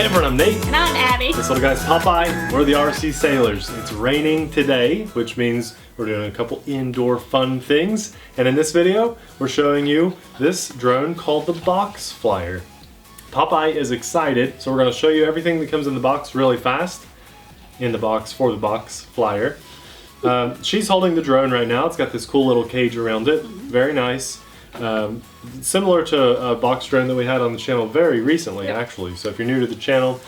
Hey everyone, I'm Nate. And I'm Abby. This little guy's Popeye. We're the RC Sailors. It's raining today, which means we're doing a couple indoor fun things. And in this video, we're showing you this drone called the Box Flyer. Popeye is excited, so we're going to show you everything that comes in the box really fast. In the box for the Box Flyer. She's holding the drone right now. It's got this cool little cage around it. Very nice. Similar to a box drone that we had on the channel very recently, actually. So if you're new to the channel,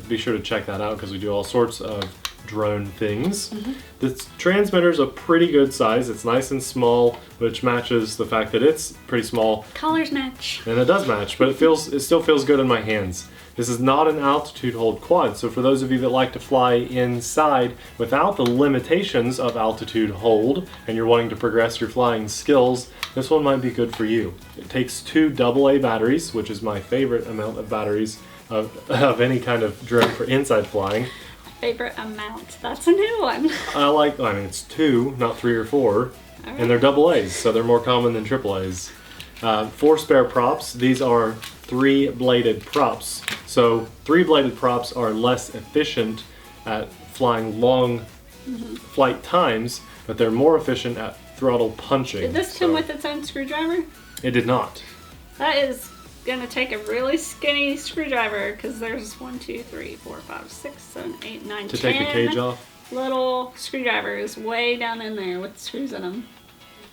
be sure to check that out because we do all sorts of drone things. The transmitter's a pretty good size. It's nice and small, which matches the fact that it's pretty small. Colors match. And it does match, but it still feels good in my hands. This is not an altitude hold quad, so for those of you that like to fly inside without the limitations of altitude hold, and you're wanting to progress your flying skills, this one might be good for you. It takes 2 AA batteries, which is my favorite amount of batteries of any kind of drone for inside flying. Favorite amount. That's a new one. I mean, it's 2, not 3 or 4, and they're AA's, so they're more common than AA's. 4 spare props. These are 3-bladed props. So 3-bladed props are less efficient at flying long flight times, but they're more efficient at throttle punching. Did this come with its own screwdriver? It did not. That is gonna take a really skinny screwdriver because there's 1, 2, 3, 4, 5, 6, 7, 8, 9, 10 To take the cage off? Little screwdrivers way down in there with screws in them.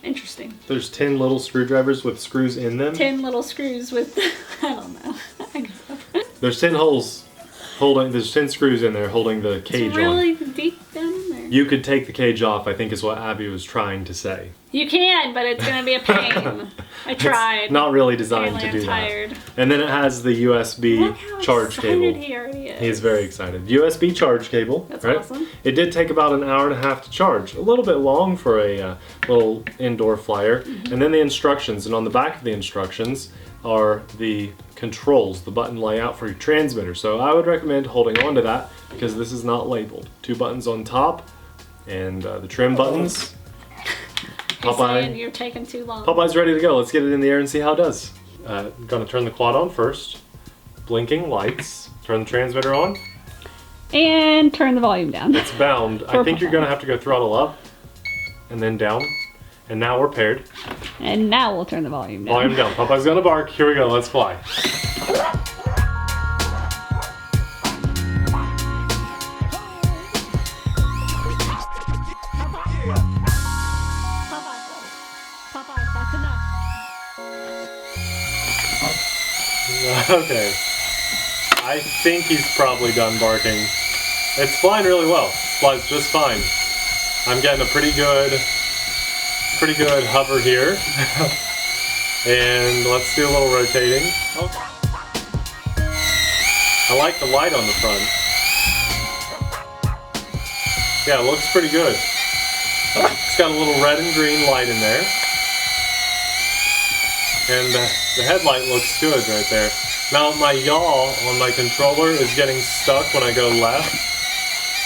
Interesting. There's 10 little screwdrivers with screws in them? 10 little screws with, I don't know. There's 10 holes holding, there's 10 screws in there holding the cage it's really on. deep down in there. You could take the cage off, I think is what Abby was trying to say. You can, but it's going to be a pain. I tried. It's not really designed Apparently to do I'm tired. that. And then it has the USB Look how charge excited cable. He already is. He's very excited. USB charge cable. That's right? awesome. It did take about an hour and a half to charge. A little bit long for a little indoor flyer. And then the instructions. And on the back of the instructions are the controls, the button layout for your transmitter. So I would recommend holding on to that because this is not labeled. 2 buttons on top and the trim buttons. Popeye, you're taking too long. Popeye's ready to go. Let's get it in the air and see how it does. Gonna turn the quad on first. Blinking lights. Turn the transmitter on. And turn the volume down. It's bound. I think you're gonna have to go throttle up and then down. And now we're paired. And now we'll turn the volume down. Volume down. Popeye's gonna bark. Here we go. Let's fly. Popeye, that's enough. Okay. I think he's probably done barking. It's flying really well. Flies just fine. I'm getting a pretty good hover here. And let's do a little rotating. Okay. I like the light on the front. Yeah, it looks pretty good. It's got a little red and green light in there. And the headlight looks good right there. Now my yaw on my controller is getting stuck when I go left.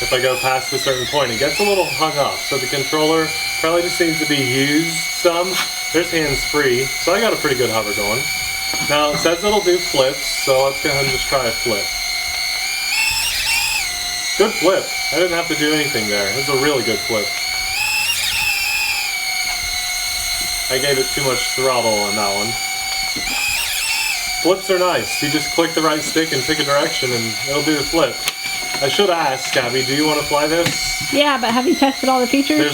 If I go past a certain point, it gets a little hung up. So the controller probably just needs to be used some. There's hands free, so I got a pretty good hover going. Now it says it'll do flips, so let's go ahead and just try a flip. Good flip. I didn't have to do anything there. It was a really good flip. I gave it too much throttle on that one. Flips are nice. You just click the right stick and pick a direction and it'll do the flip. I should ask, Abby, do you want to fly this? Yeah, but have you tested all the features?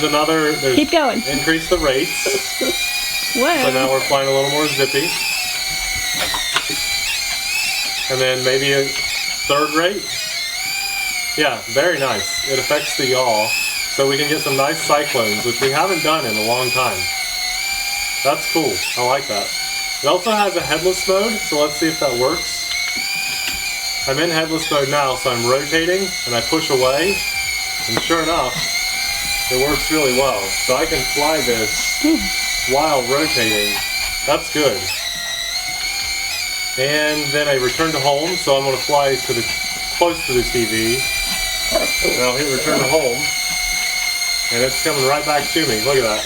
Keep going. Increase the rates. Whoa. So now we're flying a little more zippy. And then maybe a 3rd rate. Yeah, very nice. It affects the yaw. So we can get some nice cyclones, which we haven't done in a long time. That's cool. I like that. It also has a headless mode, so let's see if that works. I'm in headless mode now, so I'm rotating and I push away, and sure enough, it works really well. So I can fly this while rotating. That's good. And then I return to home, so I'm going to fly close to the TV. And I'll hit return to home, and it's coming right back to me. Look at that.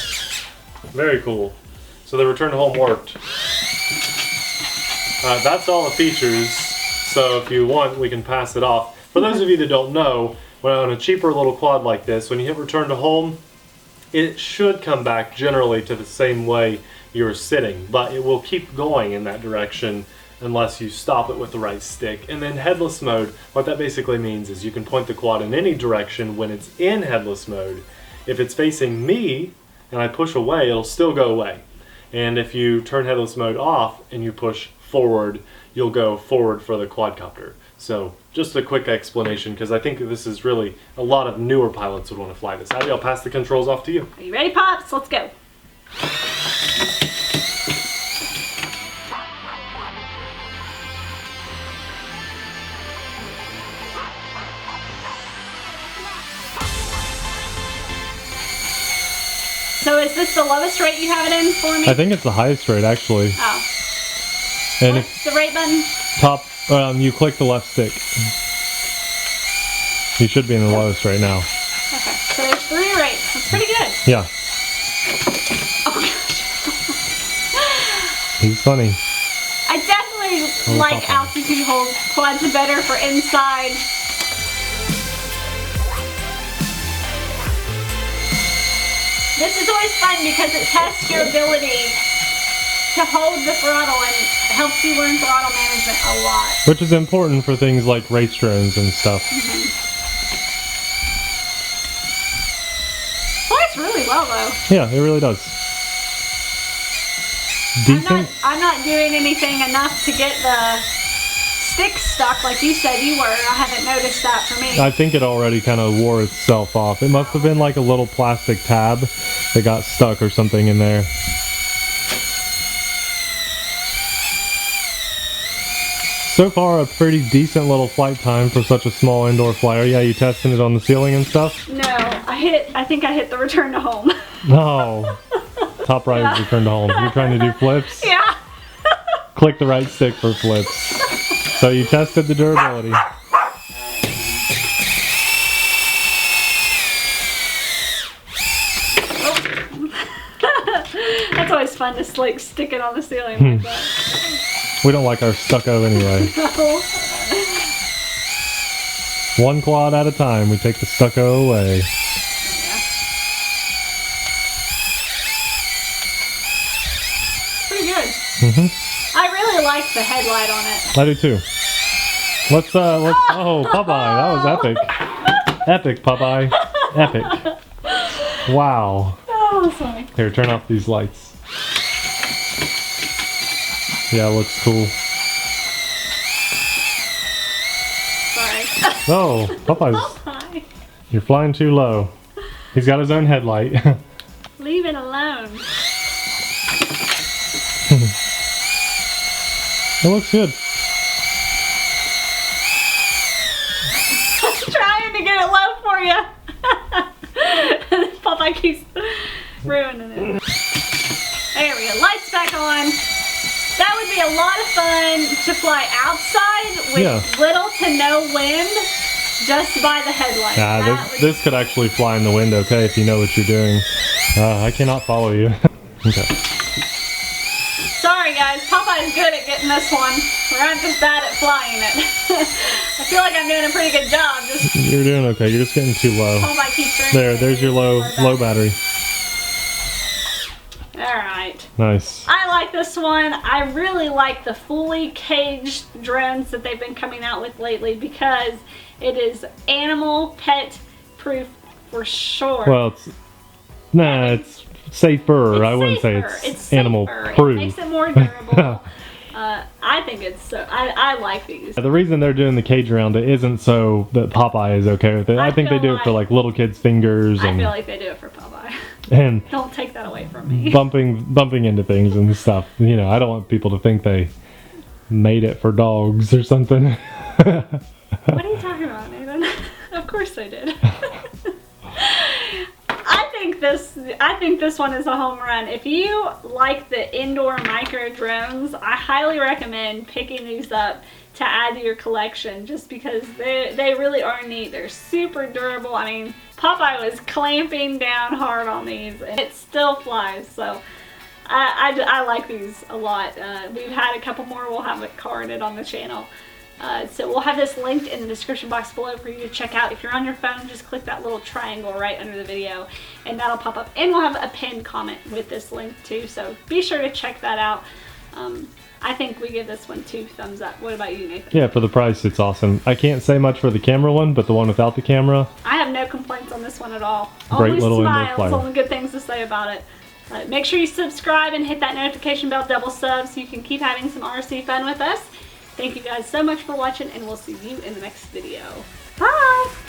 Very cool. So the return to home worked. That's all the features. so if you want, we can pass it off. For those of you that don't know, when on a cheaper little quad like this, when you hit return to home, it should come back generally to the same way you're sitting, but it will keep going in that direction unless you stop it with the right stick. And then headless mode, what that basically means is you can point the quad in any direction when it's in headless mode. If it's facing me and I push away, it'll still go away. And if you turn headless mode off and you push forward, you'll go forward for the quadcopter. So just a quick explanation, because I think this is really a lot of newer pilots would want to fly this. Abby, I'll pass the controls off to you. Are you ready, Pops? Let's go. So is this the lowest rate you have it in for me? I think it's the highest rate, actually. Oh. And what's the rate button? Top, you click the left stick. You should be in the lowest right now. Okay, so there's 3 rates. That's pretty good. Yeah. Oh my gosh. He's funny. I definitely like Popeye. altitude hold. Quads are better for inside. This is always fun because it tests your ability to hold the throttle and helps you learn throttle management a lot. Which is important for things like race drones and stuff. Flies really well though. Yeah, it really does. Decent. I'm not doing anything enough to get the stick stuck like you said you were. I haven't noticed that for me. I think it already kind of wore itself off. It must have been like a little plastic tab that got stuck or something in there. So far, a pretty decent little flight time for such a small indoor flyer. Yeah, you testing it on the ceiling and stuff? No, I think I hit the return to home. No. Top right is return to home. You're trying to do flips? Yeah. Click the right stick for flips. So you tested the durability. That's always fun to like stick it on the ceiling like that. We don't like our stucco anyway. No. One quad at a time, we take the stucco away. Yeah. Pretty good. I really like the headlight on it. I do too. Let's oh, Popeye, that was epic. Epic, Popeye. Epic. Wow. Oh, that's funny. Here, turn off these lights. Yeah, it looks cool. Sorry. Oh, Popeye's. Popeye. You're flying too low. He's got his own headlight. Leave it alone. It looks good. I'm trying to get it low for you. Popeye keeps ruining it. There we go. Lights back on. That would be a lot of fun to fly outside with little to no wind just by the headlight. Nah, this could actually fly in the wind okay if you know what you're doing. I cannot follow you. Okay. Sorry guys, Popeye's good at getting this one. I'm just bad at flying it. I feel like I'm doing a pretty good job. You're doing okay. You're just getting too low. Popeye keeps ringing. There's your low battery. Alright. Nice. I like this one. I really like the fully caged drones that they've been coming out with lately because it is animal pet proof for sure. Well, it's safer. I wouldn't say it's animal proof. It makes it more durable. I think it's so. I like these. The reason they're doing the cage around it isn't so that Popeye is okay with it. I think they do it for like little kids' fingers. I feel like they do it for Popeye. And don't take that away from me. bumping into things and stuff. You know, I don't want people to think they made it for dogs or something. What are you talking about, Nathan? Of course they did. I think this one is a home run. If you like the indoor micro drones, I highly recommend picking these up to add to your collection just because they really are neat. They're super durable. I mean, Popeye was clamping down hard on these and it still flies. So I like these a lot. We've had a couple more. We'll have it carded on the channel. So we'll have this linked in the description box below for you to check out. If you're on your phone, just click that little triangle right under the video and that'll pop up. And we'll have a pinned comment with this link too, so be sure to check that out. I think we give this one 2 thumbs up. What about you, Nathan? Yeah, for the price, it's awesome. I can't say much for the camera one, but the one without the camera, I have no complaints on this one at all. Great Only little indoor smiles, flyer. only good things to say about it. Make sure you subscribe and hit that notification bell, double sub, so you can keep having some RC fun with us. Thank you guys so much for watching, and we'll see you in the next video. Bye!